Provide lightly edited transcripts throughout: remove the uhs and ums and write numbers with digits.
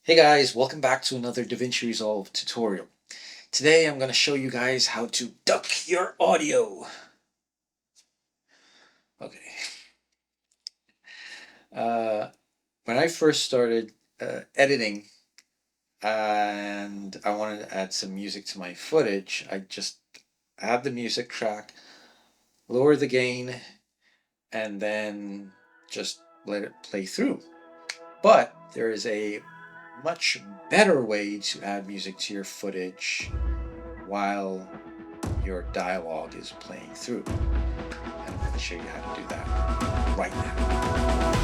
Hey guys, welcome back to another Davinci Resolve tutorial. Today I'm going to show you guys how to duck your audio. Okay. When I first started editing and I wanted to add some music to my footage, I just add the music track, lower the gain, and then just let it play through. But there is a much better way to add music to your footage while your dialogue is playing through. And I'm going to show you how to do that right now.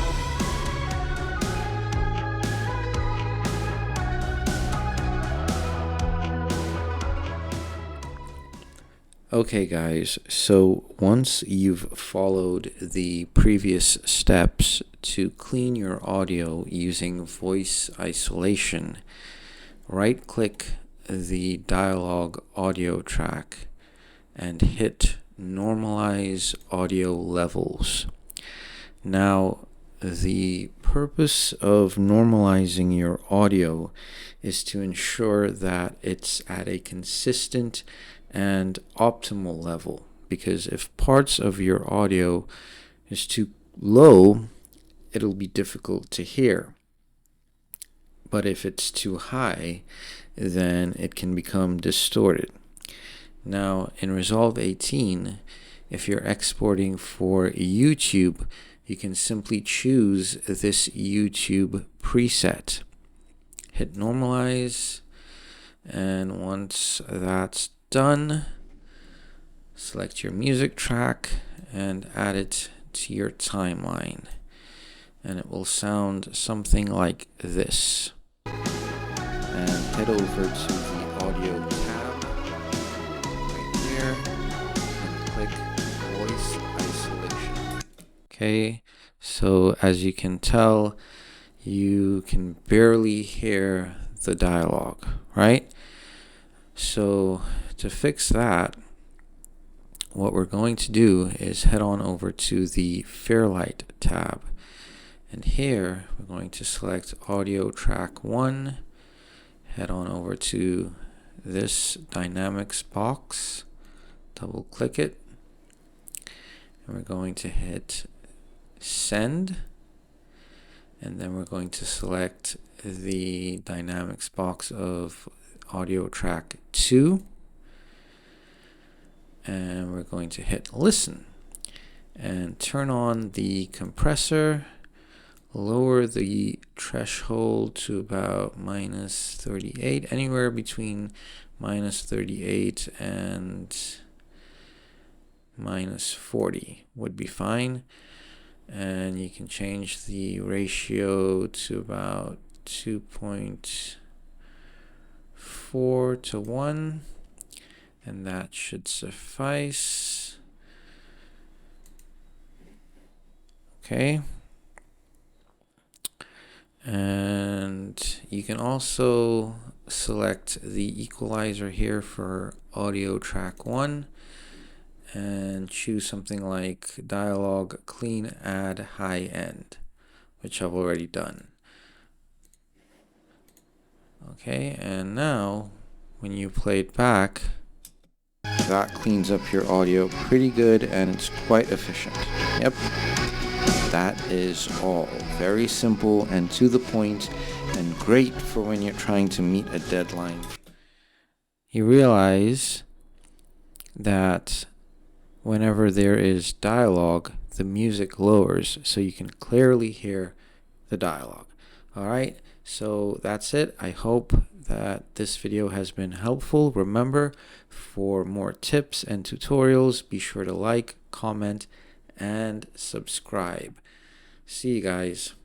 Okay guys, so once you've followed the previous steps to clean your audio using voice isolation, right click the dialogue audio track and hit normalize audio levels. Now, the purpose of normalizing your audio is to ensure that it's at a consistent and optimal level, because if parts of your audio is too low, it'll be difficult to hear. But if it's too high, then it can become distorted. Now, in Resolve 18, if you're exporting for YouTube, you can simply choose this YouTube preset. Hit normalize, and once that's done, select your music track and add it to your timeline. And it will sound something like this. And head over to the audio tab right here and click voice isolation. Okay, so as you can tell, you can barely hear the dialogue, right? So to fix that, what we're going to do is head on over to the Fairlight tab. And here we're going to select audio track 1, head on over to this dynamics box, double click it, and we're going to hit send, and then we're going to select the dynamics box of audio track 2, and we're going to hit listen and turn on the compressor, lower the threshold to about -38, anywhere between -38 and -40 would be fine. And you can change the ratio to about 2.4 to 1, and that should suffice. Okay. And you can also select the equalizer here for audio track 1 and choose something like dialogue clean add high end, which I've already done. Okay, and now when you play it back, that cleans up your audio pretty good and it's quite efficient. Yep, that is all. Very simple and to the point, and great for when you're trying to meet a deadline. You realize that whenever there is dialogue, the music lowers so you can clearly hear the dialogue. Alright, so that's it. I hope that this video has been helpful. Remember, for more tips and tutorials, be sure to like, comment, and subscribe. See you guys.